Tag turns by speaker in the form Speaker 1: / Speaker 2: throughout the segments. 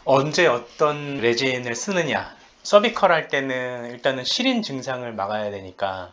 Speaker 1: 언제 어떤 레진을 쓰느냐. 서비컬 할 때는 일단은 시린 증상을 막아야 되니까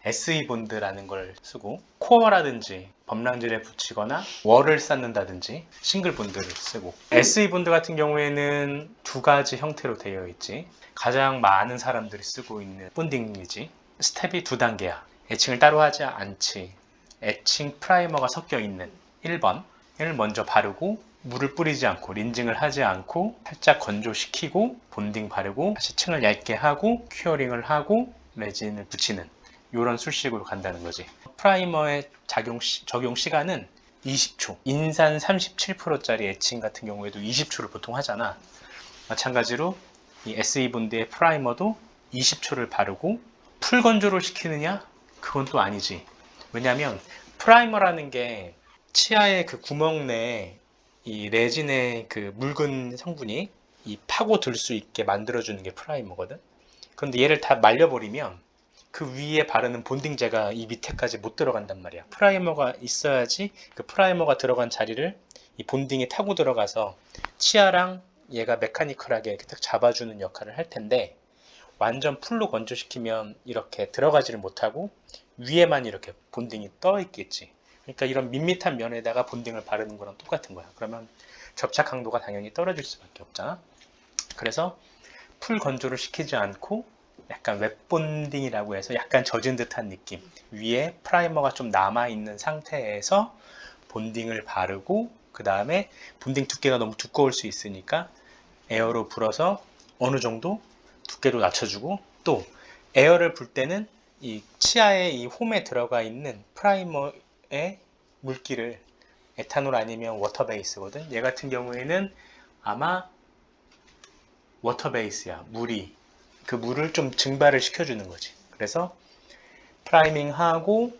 Speaker 1: SE 본드라는 걸 쓰고, 코어라든지 범랑질에 붙이거나 월을 쌓는다든지 싱글 본드를 쓰고, SE 본드 같은 경우에는 두 가지 형태로 되어 있지. 가장 많은 사람들이 쓰고 있는 본딩이지. 스텝이 두 단계야. 애칭을 따로 하지 않지. 애칭 프라이머가 섞여 있는 1번을 먼저 바르고, 물을 뿌리지 않고 린징을 하지 않고 살짝 건조시키고 본딩 바르고 다시 층을 얇게 하고 큐어링을 하고 레진을 붙이는 이런 술식으로 간다는 거지. 프라이머의 적용 시간은 20초. 인산 37%짜리 애칭 같은 경우에도 20초를 보통 하잖아. 마찬가지로 이 SE 본드의 프라이머도 20초를 바르고 풀 건조를 시키느냐? 그건 또 아니지. 왜냐면 프라이머라는 게 치아의 그 구멍 내에 이 레진의 그 묽은 성분이 이 파고들 수 있게 만들어주는 게 프라이머거든. 그런데 얘를 다 말려버리면 그 위에 바르는 본딩제가 이 밑에까지 못 들어간단 말이야. 프라이머가 있어야지 그 프라이머가 들어간 자리를 이 본딩이 타고 들어가서 치아랑 얘가 메카니컬하게 딱 잡아주는 역할을 할 텐데, 완전 풀로 건조시키면 이렇게 들어가지를 못하고 위에만 이렇게 본딩이 떠 있겠지. 그러니까 이런 밋밋한 면에다가 본딩을 바르는 거랑 똑같은 거야. 그러면 접착 강도가 당연히 떨어질 수밖에 없잖아. 그래서 풀 건조를 시키지 않고 약간 웹 본딩이라고 해서 약간 젖은 듯한 느낌, 위에 프라이머가 좀 남아있는 상태에서 본딩을 바르고, 그 다음에 본딩 두께가 너무 두꺼울 수 있으니까 에어로 불어서 어느 정도 두께로 낮춰주고, 또 에어를 불 때는 이 치아의 이 홈에 들어가 있는 프라이머의 물기를, 에탄올 아니면 워터 베이스거든. 얘 같은 경우에는 아마 워터 베이스야. 물이 그 물을 좀 증발을 시켜주는 거지. 그래서 프라이밍하고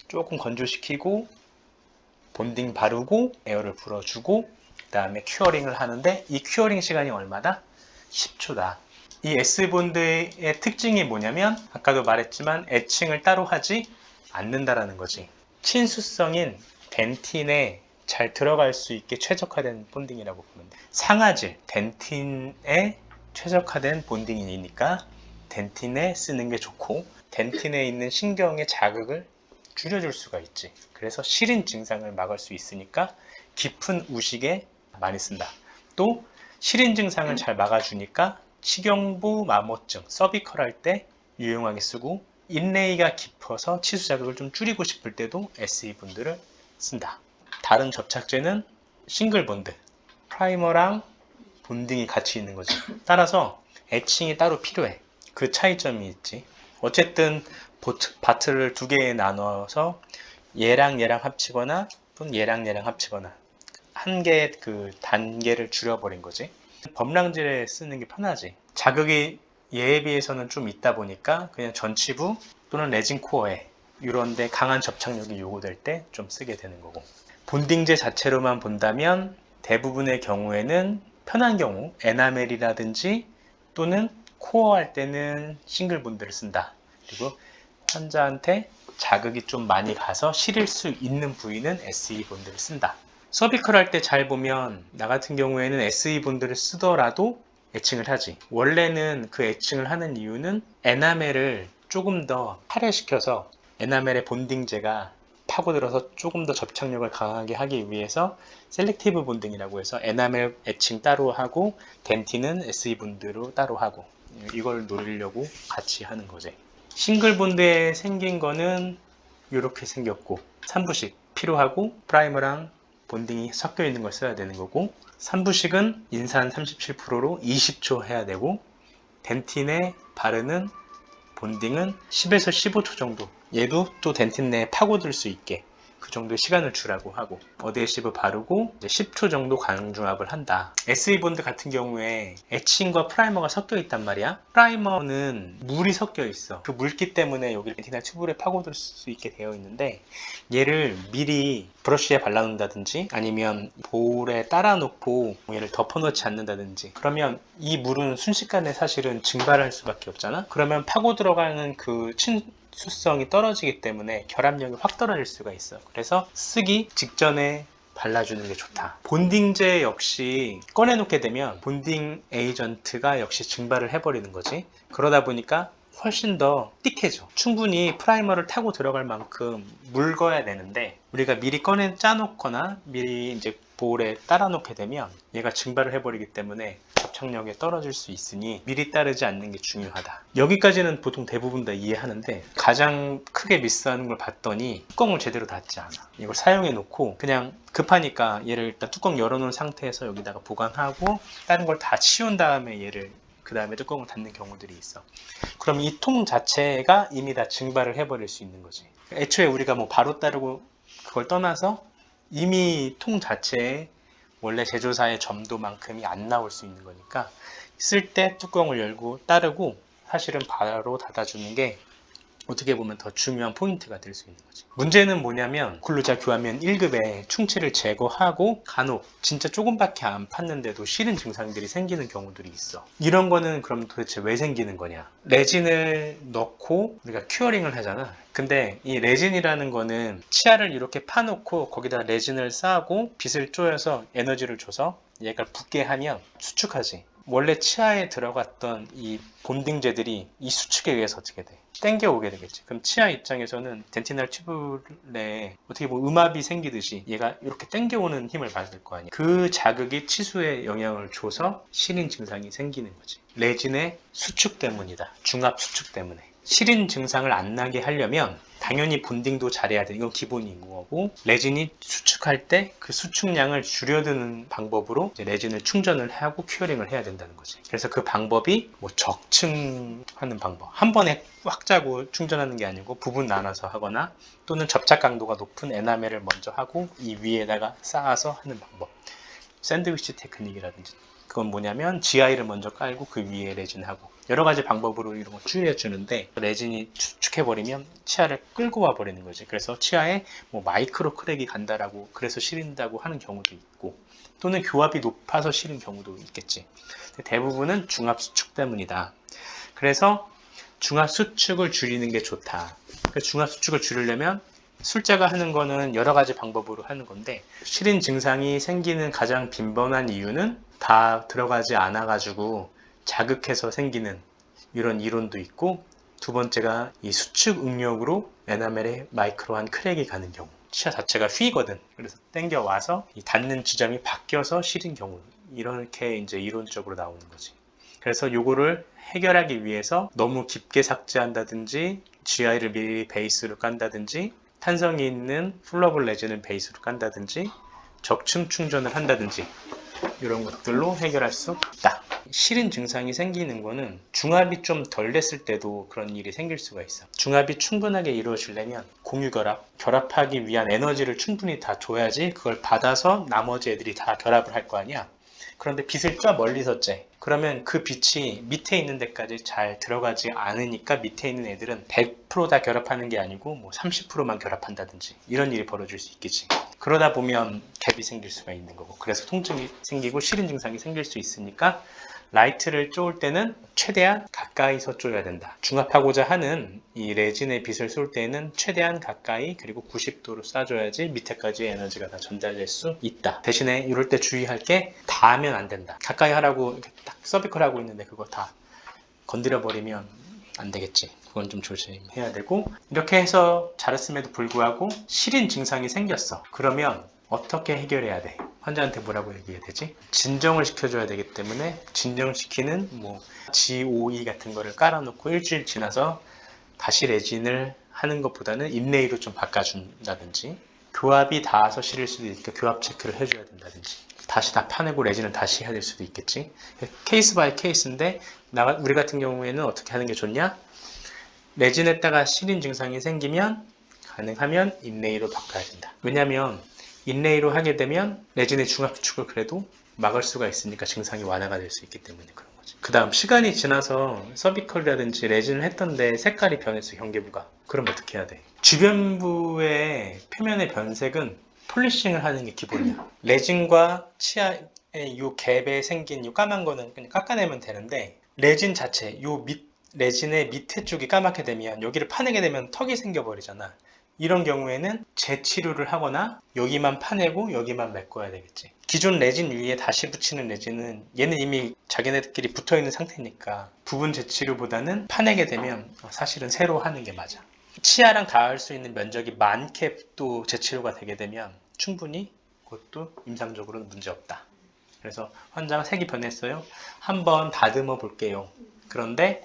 Speaker 1: 조금 건조시키고 본딩 바르고 에어를 불어주고 그 다음에 큐어링을 하는데, 이 큐어링 시간이 얼마다? 10초다. 이 S본드의 특징이 뭐냐면 아까도 말했지만 애칭을 따로 하지 않는다라는 거지. 친수성인 덴틴에 잘 들어갈 수 있게 최적화된 본딩이라고 보면 돼. 상아질, 덴틴에 최적화된 본딩이니까 덴틴에 쓰는 게 좋고, 덴틴에 있는 신경의 자극을 줄여줄 수가 있지. 그래서 시린 증상을 막을 수 있으니까 깊은 우식에 많이 쓴다. 또 시린 증상을 잘 막아주니까 식용부 마모증, 서비컬 할 때 유용하게 쓰고, 인레이가 깊어서 치수 자극을 좀 줄이고 싶을 때도 SE 본드를 쓴다. 다른 접착제는 싱글 본드, 프라이머랑 본딩이 같이 있는 거지. 따라서 애칭이 따로 필요해. 그 차이점이 있지. 어쨌든 바트를 두 개에 나눠서 얘랑 얘랑 합치거나 또는 얘랑 얘랑 합치거나 한 개의 그 단계를 줄여버린 거지. 범랑질에 쓰는 게 편하지. 자극이 얘에 비해서는 좀 있다 보니까 그냥 전치부 또는 레진 코어에 이런데 강한 접착력이 요구될 때 좀 쓰게 되는 거고, 본딩제 자체로만 본다면 대부분의 경우에는 편한 경우 에나멜이라든지 또는 코어 할 때는 싱글 본드를 쓴다. 그리고 환자한테 자극이 좀 많이 가서 시릴 수 있는 부위는 SE 본드를 쓴다. 서비컬 할 때 잘 보면 나 같은 경우에는 SE 본드를 쓰더라도 애칭을 하지. 원래는 그 애칭을 하는 이유는 에나멜을 조금 더 할애시켜서 에나멜의 본딩제가 파고들어서 조금 더 접착력을 강하게 하기 위해서 셀렉티브 본딩이라고 해서 에나멜 애칭 따로 하고 덴틴은 SE 본드로 따로 하고, 이걸 노리려고 같이 하는 거지. 싱글 본드에 생긴 거는 이렇게 생겼고, 3부식 필요하고 프라이머랑 본딩이 섞여 있는 걸 써야 되는 거고, 3부식은 인산 37%로 20초 해야 되고, 덴틴에 바르는 본딩은 10에서 15초 정도, 얘도 또 덴틴 내에 파고들 수 있게 그 정도의 시간을 주라고 하고, 어데시브 바르고 이제 10초 정도 강중압을 한다. SE 본드 같은 경우에 애칭과 프라이머가 섞여 있단 말이야. 프라이머는 물이 섞여 있어. 그 물기 때문에 여기 덴틴이나 튜브에 파고들 수 있게 되어 있는데, 얘를 미리 브러쉬에 발라놓는다든지 아니면 볼에 따라 놓고 얘를 덮어놓지 않는다든지, 그러면 이 물은 순식간에 사실은 증발할 수밖에 없잖아. 그러면 파고 들어가는 그 친수성이 떨어지기 때문에 결합력이 확 떨어질 수가 있어. 그래서 쓰기 직전에 발라주는 게 좋다. 본딩제 역시 꺼내놓게 되면 본딩 에이전트가 역시 증발을 해버리는 거지. 그러다 보니까 훨씬 더 띡해져. 충분히 프라이머를 타고 들어갈 만큼 묽어야 되는데 우리가 미리 짜놓거나 미리 이제 볼에 따라 놓게 되면 얘가 증발을 해버리기 때문에 접착력에 떨어질 수 있으니 미리 따르지 않는 게 중요하다. 여기까지는 보통 대부분 다 이해하는데 가장 크게 미스하는 걸 봤더니 뚜껑을 제대로 닫지 않아. 이걸 사용해 놓고 그냥 급하니까 얘를 일단 뚜껑 열어놓은 상태에서 여기다가 보관하고 다른 걸 다 치운 다음에 얘를 그 다음에 뚜껑을 닫는 경우들이 있어. 그럼 이 통 자체가 이미 다 증발을 해버릴 수 있는 거지. 애초에 우리가 뭐 바로 따르고 그걸 떠나서 이미 통 자체에 원래 제조사의 점도만큼이 안 나올 수 있는 거니까 쓸 때 뚜껑을 열고 따르고 사실은 바로 닫아주는 게 어떻게 보면 더 중요한 포인트가 될 수 있는 거지. 문제는 뭐냐면 글루자 교환면 1급에 충치를 제거하고 간혹 진짜 조금밖에 안 팠는데도 싫은 증상들이 생기는 경우들이 있어. 이런 거는 그럼 도대체 왜 생기는 거냐? 레진을 넣고 우리가 큐어링을 하잖아. 근데 이 레진이라는 거는 치아를 이렇게 파놓고 거기다 레진을 쌓고 빗을 쪼여서 에너지를 줘서 얘가 붙게 하면 수축하지. 원래 치아에 들어갔던 이 본딩제들이 이 수축에 의해서 어떻게 돼? 땡겨오게 되겠지. 그럼 치아 입장에서는 덴티널 튜브에 어떻게 보면 음압이 생기듯이 얘가 이렇게 땡겨오는 힘을 받을 거 아니야. 그 자극이 치수에 영향을 줘서 시린 증상이 생기는 거지. 레진의 수축 때문이다. 중압 수축 때문에. 시린 증상을 안 나게 하려면 당연히 본딩도 잘해야 돼. 이건 기본인 거고, 레진이 수축할 때 그 수축량을 줄여드는 방법으로 이제 레진을 충전을 하고 큐어링을 해야 된다는 거지. 그래서 그 방법이 뭐 적층하는 방법, 한 번에 꽉 짜고 충전하는 게 아니고 부분 나눠서 하거나 또는 접착 강도가 높은 에나멜을 먼저 하고 이 위에다가 쌓아서 하는 방법, 샌드위치 테크닉이라든지. 그건 뭐냐면 GI를 먼저 깔고 그 위에 레진하고 여러 가지 방법으로 이런 걸 줄여주는데 레진이 수축해버리면 치아를 끌고 와 버리는 거지. 그래서 치아에 뭐 마이크로 크랙이 간다라고 그래서 시린다고 하는 경우도 있고 또는 교합이 높아서 시린 경우도 있겠지. 대부분은 중압 수축 때문이다. 그래서 중압 수축을 줄이는 게 좋다. 중압 수축을 줄이려면 술자가 하는 거는 여러 가지 방법으로 하는 건데 시린 증상이 생기는 가장 빈번한 이유는 다 들어가지 않아 가지고 자극해서 생기는 이런 이론도 있고, 두 번째가 이 수축 응력으로 에나멜에 마이크로한 크랙이 가는 경우, 치아 자체가 휘거든. 그래서 땡겨 와서 이 닿는 지점이 바뀌어서 시린 경우, 이렇게 이제 이론적으로 나오는 거지. 그래서 요거를 해결하기 위해서 너무 깊게 삭제한다든지 GI를 미리 베이스로 깐다든지 탄성이 있는 플러블 레진을 베이스로 깐다든지 적층 충전을 한다든지 이런 것들로 해결할 수 있다. 시린 증상이 생기는 거는 중압이 좀 덜 됐을 때도 그런 일이 생길 수가 있어. 중압이 충분하게 이루어지려면 공유결합, 결합하기 위한 에너지를 충분히 다 줘야지 그걸 받아서 나머지 애들이 다 결합을 할 거 아니야. 그런데 빛을 쫙 멀리서 쬐. 그러면 그 빛이 밑에 있는 데까지 잘 들어가지 않으니까 밑에 있는 애들은 100% 다 결합하는 게 아니고 뭐 30%만 결합한다든지 이런 일이 벌어질 수 있겠지. 그러다 보면 갭이 생길 수가 있는 거고, 그래서 통증이 생기고 시린 증상이 생길 수 있으니까 라이트를 쪼을 때는 최대한 가까이서 쪼여야 된다. 중압하고자 하는 이 레진의 빛을 쏠 때는 최대한 가까이 그리고 90도로 쏴줘야지 밑에까지 에너지가 다 전달될 수 있다. 대신에 이럴 때 주의할 게 다 하면 안 된다. 가까이 하라고 이렇게 딱 서비컬 하고 있는데 그거 다 건드려 버리면 안 되겠지. 그건 좀 조심해야 되고, 이렇게 해서 잘했음에도 불구하고 시린 증상이 생겼어. 그러면 어떻게 해결해야 돼? 환자한테 뭐라고 얘기해야 되지? 진정을 시켜줘야 되기 때문에 진정시키는 뭐 GOE 같은 거를 깔아놓고 일주일 지나서 다시 레진을 하는 것보다는 인레이로 좀 바꿔준다든지, 교합이 닿아서 시릴 수도 있으니까 교합 체크를 해줘야 된다든지, 다시 다 파내고 레진을 다시 해야 될 수도 있겠지. 케이스 바이 케이스인데 우리 같은 경우에는 어떻게 하는 게 좋냐? 레진에다가 시린 증상이 생기면 가능하면 인레이로 바꿔야 된다. 왜냐면 인레이로 하게 되면 레진의 중압 수축을 그래도 막을 수가 있으니까 증상이 완화가 될 수 있기 때문에 그런 거지. 그 다음 시간이 지나서 서비컬이라든지 레진을 했던데 색깔이 변했어, 경계부가. 그럼 어떻게 해야 돼? 주변부의 표면의 변색은 폴리싱을 하는 게 기본이야. 레진과 치아의 이 갭에 생긴 이 까만 거는 그냥 깎아내면 되는데, 레진 자체, 레진의 밑에 쪽이 까맣게 되면 여기를 파내게 되면 턱이 생겨버리잖아. 이런 경우에는 재치료를 하거나 여기만 파내고 여기만 메꿔야 되겠지. 기존 레진 위에 다시 붙이는 레진은 얘는 이미 자기네들끼리 붙어있는 상태니까 부분 재치료보다는 파내게 되면 사실은 새로 하는 게 맞아. 치아랑 닿을 수 있는 면적이 많게 또 재치료가 되게 되면 충분히 그것도 임상적으로는 문제없다. 그래서 환자가 색이 변했어요. 한번 다듬어 볼게요. 그런데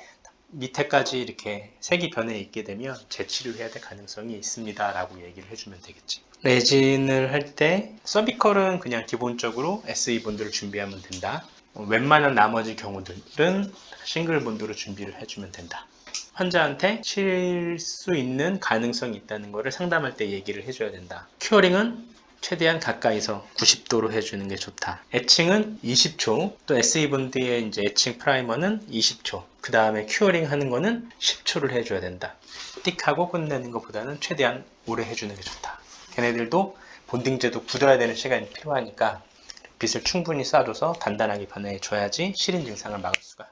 Speaker 1: 밑에까지 이렇게 색이 변해 있게 되면 재치료해야 될 가능성이 있습니다 라고 얘기를 해주면 되겠지. 레진을 할 때 서비컬은 그냥 기본적으로 SE 본드를 준비하면 된다. 웬만한 나머지 경우들은 싱글 본드로 준비를 해주면 된다. 환자한테 칠 수 있는 가능성이 있다는 것을 상담할 때 얘기를 해줘야 된다. 큐어링은 최대한 가까이서 90도로 해주는 게 좋다. 애칭은 20초, 또 SE 본드의 이제 애칭 프라이머는 20초, 그 다음에 큐어링 하는 거는 10초를 해줘야 된다. 띡하고 끝내는 것보다는 최대한 오래 해주는 게 좋다. 걔네들도 본딩제도 굳어야 되는 시간이 필요하니까 빛을 충분히 쏴줘서 단단하게 변해줘야지 시린 증상을 막을 수가